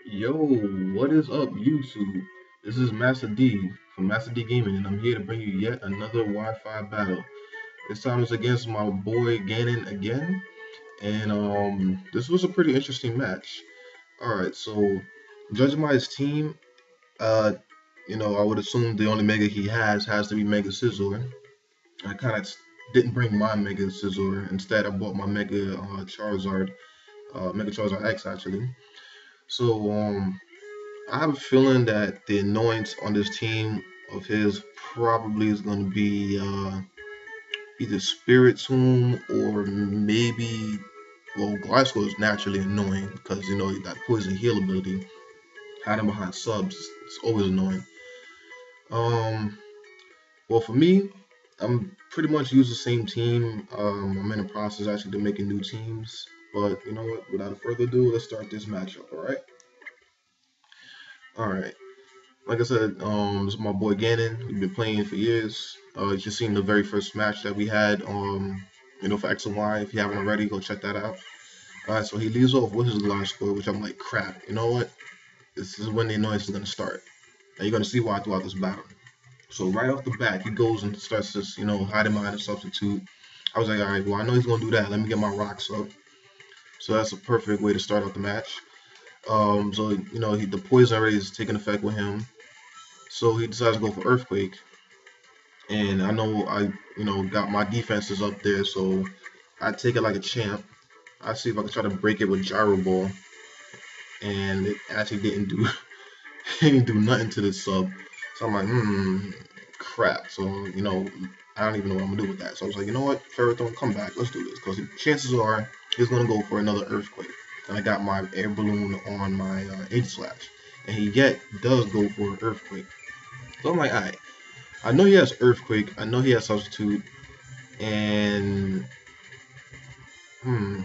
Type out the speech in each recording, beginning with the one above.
Yo, what is up, YouTube? This is Master D from Master D Gaming, and I'm here to bring you yet another Wi-Fi battle. This time it's against my boy Gannon again, and this was a pretty interesting match. All right, so judging by his team, uh, I would assume the only Mega he has to be Mega Scizor. I kind of didn't bring my Mega Scizor. Instead, I bought my Mega Charizard, Mega Charizard X actually. So I have a feeling that the annoyance on this team of his probably is going to be either Spirit Tomb or maybe, well, Glasgow is naturally annoying because that poison heal ability, hiding behind subs, it's always annoying. Um, well, for me, I'm pretty much use the same team. I'm in the process actually to making new teams, but you know what? Without further ado, let's start this matchup. All right. Like I said, this is my boy Gannon. We've been playing for years. You just seen the very first match that we had, for X and Y. If you haven't already, go check that out. Alright, so he leaves off with his large score, which I'm like, crap. You know what? This is when the annoyance is gonna start. And you're gonna see why throughout this battle. So right off the bat, he goes and starts this, hiding behind a substitute. I was like, alright, well I know he's gonna do that. Let me get my rocks up. So that's a perfect way to start out the match. The poison already is taking effect with him. So he decides to go for Earthquake. And I know got my defenses up there, so I take it like a champ. I see if I can try to break it with Gyro Ball, and it actually didn't do it didn't do nothing to the sub. So I'm like, crap. So I don't even know what I'm gonna do with that. So I was like, you know what, Ferrothorn, come back, let's do this, because chances are he's gonna go for another Earthquake. And I got my air balloon on my H/slash, and he yet does go for an Earthquake. So I'm like, alright. I know he has Earthquake. I know he has Substitute. And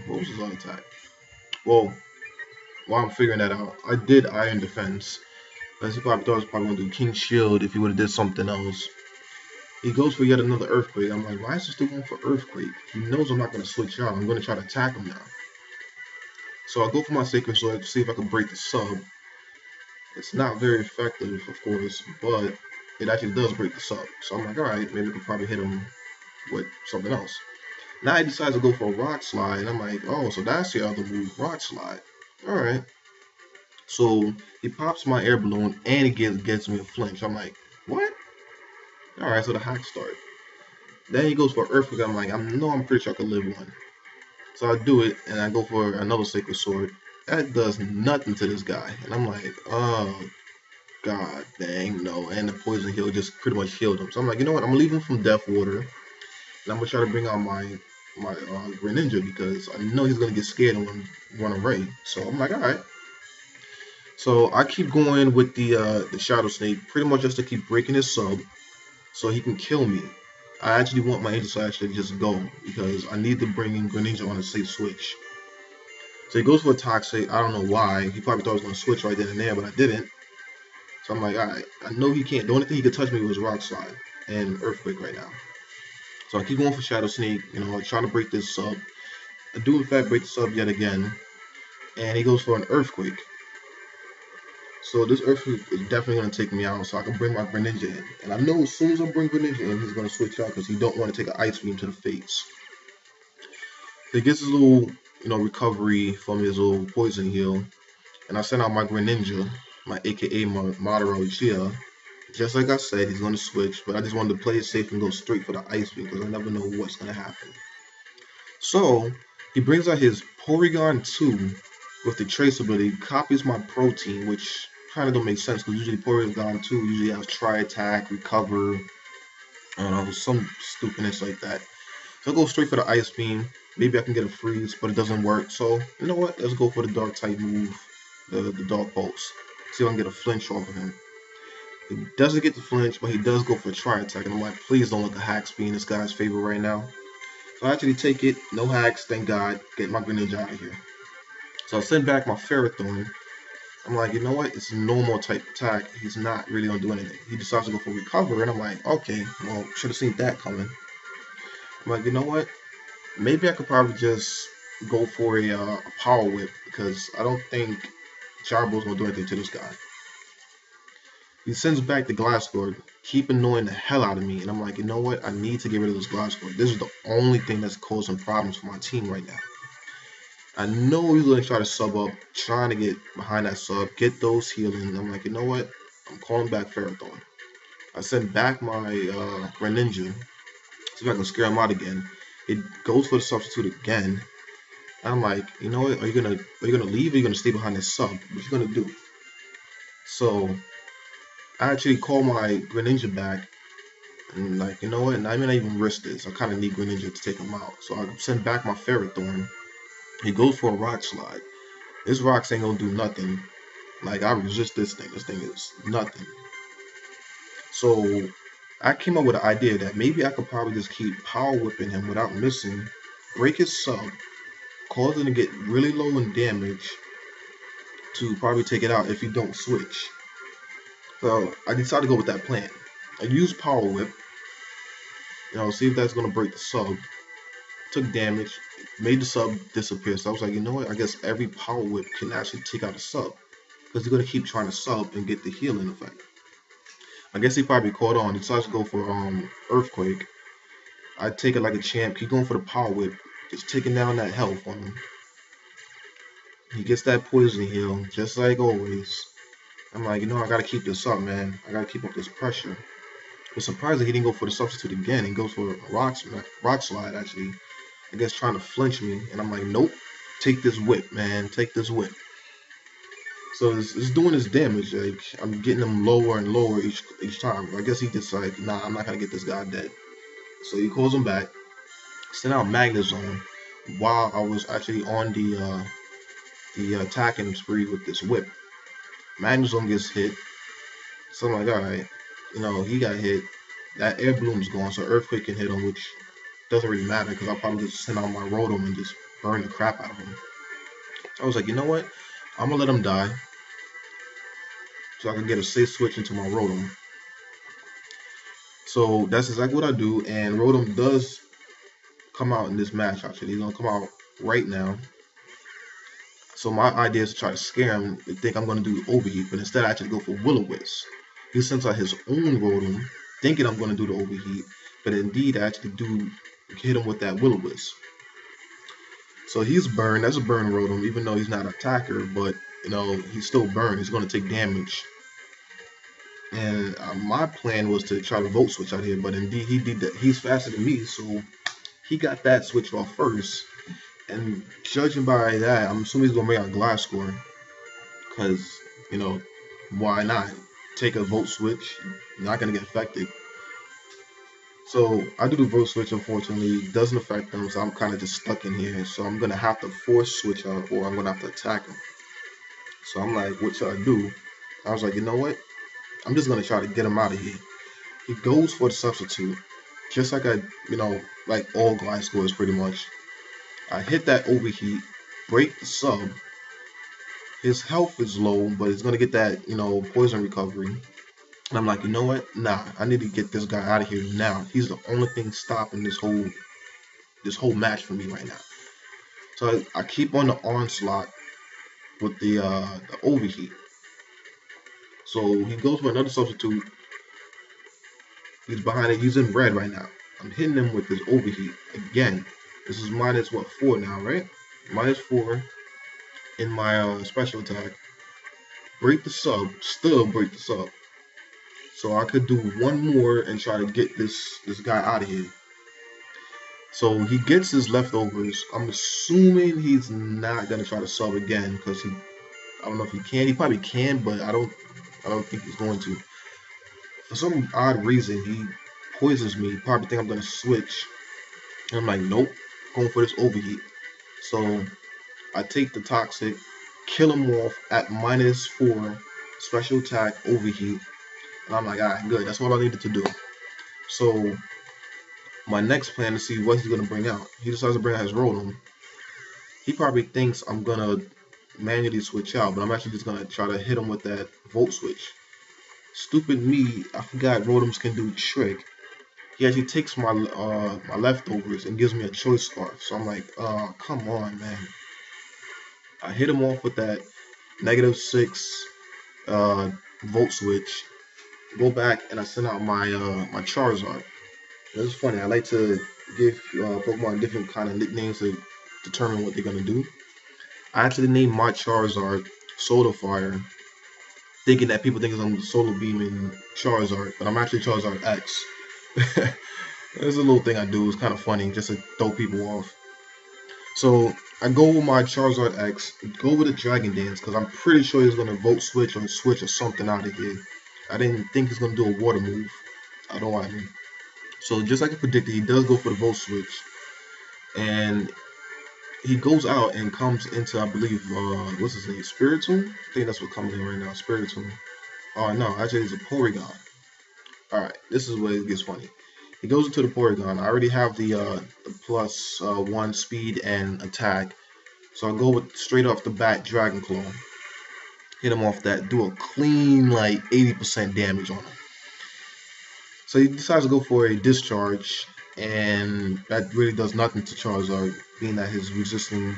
what was his other attack? Well, while I'm figuring that out, I did Iron Defense. As he probably thought I was probably gonna do King Shield if he would have did something else. He goes for yet another Earthquake. I'm like, why is he still going for Earthquake? He knows I'm not gonna switch out. I'm gonna try to attack him now. So I go for my Sacred Sword to see if I can break the sub. It's not very effective, of course, but it actually does break the sub. So I'm like, alright, maybe I can probably hit him with something else. Now he decides to go for a Rock Slide, and I'm like, oh, so that's the other move, Rock Slide. Alright. So he pops my air balloon and he gets me a flinch. I'm like, what? Alright, so the hack start. Then he goes for Earthquake. I'm like, I'm pretty sure I can live one. So I do it and I go for another Sacred Sword. That does nothing to this guy. And I'm like, oh god dang no. And the poison heal just pretty much healed him. So I'm like, you know what? I'm gonna leave him from Death Water. And I'm gonna try to bring out my Greninja because I know he's gonna get scared and run away. So I'm like, all right. So I keep going with the Shadow Snake, pretty much just to keep breaking his sub, so he can kill me. I actually want my Angel Slash to just go because I need to bring in Greninja on a safe switch. So he goes for a Toxic. I don't know why. He probably thought I was gonna switch right then and there, but I didn't. So I'm like, all right. I know he can't. The only thing he could touch me was Rock Slide and Earthquake right now. So I keep going for Shadow Sneak, trying to break this sub. I do in fact break the sub yet again, and he goes for an Earthquake. So this Earthquake is definitely going to take me out, so I can bring my Greninja in. And I know as soon as I bring Greninja in, he's going to switch out because he don't want to take an Ice Beam to the face. So he gets his little, recovery from his little Poison Heal, and I send out my Greninja, my AKA Madara Uchiha. Just like I said, he's going to switch, but I just wanted to play it safe and go straight for the Ice Beam because I never know what's going to happen. So he brings out his Porygon 2 with the trace ability, copies my protein, which kind of don't make sense because usually Porygon 2 usually has Tri Attack, Recover, I don't know, some stupidness like that. So I go straight for the Ice Beam. Maybe I can get a freeze, but it doesn't work. So you know what? Let's go for the Dark type move, the Dark Pulse. See if I can get a flinch off of him. He doesn't get the flinch, but he does go for a Tri Attack, and I'm like, please don't let the hacks be in this guy's favor right now. So I actually take it, no hacks, thank God, get my Greninja out of here. So I send back my Ferrothorn. I'm like, you know what? It's a normal type attack. He's not really gonna do anything. He decides to go for recover, and I'm like, okay, well, should have seen that coming. I'm like, you know what? Maybe I could probably just go for a Power Whip because I don't think Charbro's gonna do anything to this guy. He sends back the glass guard, keep annoying the hell out of me, and I'm like, you know what? I need to get rid of this glass guard. This is the only thing that's causing problems for my team right now. I know he's gonna try to sub up, trying to get behind that sub, get those healing. I'm like, you know what? I'm calling back Ferrothorn. I send back my Greninja, see if I can scare him out again. It goes for the substitute again. I'm like, you know what? Are you gonna leave? Or are you gonna stay behind this sub? What you gonna do? So I actually call my Greninja back, and like, you know what? And I may not even risk this. I kind of need Greninja to take him out. So I send back my Ferrothorn. He goes for a Rock Slide. This Rocks ain't gonna do nothing. Like, I resist this thing. This thing is nothing. So I came up with an idea that maybe I could probably just keep power whipping him without missing, break his sub, cause him to get really low in damage to probably take it out if he don't switch. So I decided to go with that plan. I used power whip, see if that's gonna break the sub. Took damage, made the sub disappear. So I was like, you know what? I guess every power whip can actually take out a sub, because he's gonna keep trying to sub and get the healing effect. I guess he probably caught on. He decides to go for Earthquake. I take it like a champ. Keep going for the power whip, just taking down that health on him. He gets that poison heal, just like always. I'm like, you know, I gotta keep this up, man. I gotta keep up this pressure. But surprised that he didn't go for the substitute again. He goes for a rock slide, actually. I guess trying to flinch me. And I'm like, nope. Take this whip, man. Take this whip. So it's doing his damage. Like, I'm getting him lower and lower each time. I guess he just like, nah, I'm not gonna get this guy dead. So he calls him back. Send out Magnezone while I was actually on the attacking spree with this whip. Magnezone gets hit. So I'm like, alright, he got hit. That air balloon's gone, so Earthquake can hit him, which doesn't really matter because I'll probably just send out my Rotom and just burn the crap out of him. So I was like, you know what? I'm gonna let him die so I can get a safe switch into my Rotom. So that's exactly what I do, and Rotom does come out in this match. Actually, he's gonna come out right now. So my idea is to try to scare him to think I'm gonna do overheat, but instead I actually go for Will-O-Wisp. He sends out his own Rotom, thinking I'm gonna do the overheat, but indeed I actually do hit him with that Will-O-Wisp. So he's burned. That's a burn Rotom, even though he's not an attacker, but he's still burned. He's gonna take damage. And my plan was to try to Volt Switch out here, but indeed he did that. He's faster than me, so he got that switch off first. And judging by that, I'm assuming he's gonna bring out Glass Score, because why not? Take a Volt Switch, you're not gonna get affected. So I do the Volt Switch. Unfortunately, it doesn't affect them, so I'm kind of just stuck in here. So I'm gonna have to force switch out, or I'm gonna have to attack him. So I'm like, what should I do? I was like, you know what? I'm just gonna try to get him out of here. He goes for the substitute, just like like all Glass Scores pretty much. I hit that overheat, break the sub. His health is low, but he's gonna get that, poison recovery. And I'm like, you know what? Nah, I need to get this guy out of here now. He's the only thing stopping this whole match for me right now. So I keep on the onslaught with the overheat. So he goes for another substitute. He's behind it. He's in red right now. I'm hitting him with this overheat again. This is minus 4 now, right? Minus 4 in my special attack. Break the sub. Still break the sub. So I could do one more and try to get this guy out of here. So he gets his leftovers. I'm assuming he's not gonna try to sub again because I don't know if he can. He probably can, but I don't think he's going to. For some odd reason, he poisons me. Probably think I'm gonna switch. And I'm like, nope, going for this overheat. So I take the toxic, kill him off at minus 4, special attack, overheat. And I'm like, alright, good. That's all I needed to do. So my next plan to see what he's gonna bring out. He decides to bring out his Rotom. He probably thinks I'm gonna manually switch out, but I'm actually just gonna try to hit him with that Volt Switch. Stupid me, I forgot Rotoms can do Trick. He actually takes my my leftovers and gives me a Choice Scarf. So I'm like, come on, man. I hit him off with that. -6 volt switch. Go back and I send out my Charizard. This is funny. I like to give Pokemon different kind of nicknames to determine what they're gonna do. I actually named my Charizard Solar Fire, thinking that people think I'm Solar Beaming Charizard, but I'm actually Charizard X. There's a little thing I do. It's kind of funny, just to throw people off. So I go with my Charizard X, go with a Dragon Dance, because I'm pretty sure he's gonna Volt Switch or Switch or something out of here. I didn't think he's gonna do a Water move. I don't want him. So just like I predicted, he does go for the Volt Switch, and he goes out and comes into, I believe, what's his name, Spiritomb? I think that's what comes in right now, Spiritomb. Oh no, actually it's a Porygon. Alright, this is where it gets funny. He goes into the Porygon. I already have the plus 1 speed and attack. So I go with straight off the bat Dragon Claw. Hit him off that, do a clean like 80% damage on him. So he decides to go for a discharge, and that really does nothing to Charizard, being that he's resisting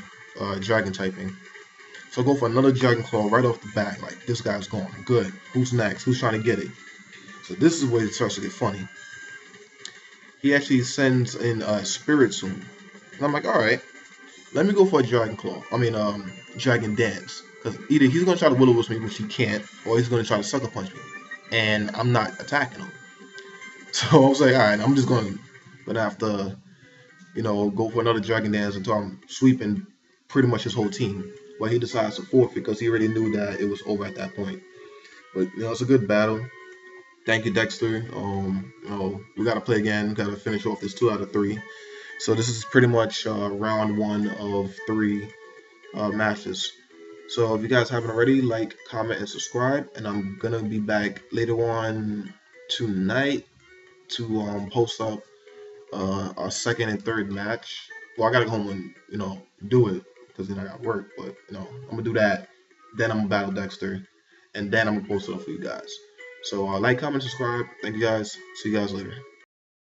dragon typing. So I go for another Dragon Claw right off the bat, like this guy's going good. Who's next? Who's trying to get it? So this is where it starts to get funny. He actually sends in Spiritomb, and I'm like, all right, let me go for a Dragon Claw. Dragon Dance, because either he's gonna try to Will-O-Wisp me, which he can't, or he's gonna try to Sucker Punch me, and I'm not attacking him. So I was like, all right, I'm just gonna have to, go for another Dragon Dance until I'm sweeping pretty much his whole team. But he decides to forfeit because he already knew that it was over at that point. But it's a good battle. Thank you, Dexter. We gotta play again. Gotta finish off this 2 out of 3. So this is pretty much round 1 of 3 matches. So if you guys haven't already, like, comment, and subscribe. And I'm gonna be back later on tonight to post up our second and third match. Well, I gotta go home and do it because then I got work. But I'm gonna do that. Then I'm gonna battle Dexter, and then I'm gonna post it up for you guys. So like, comment, subscribe. Thank you guys. See you guys later.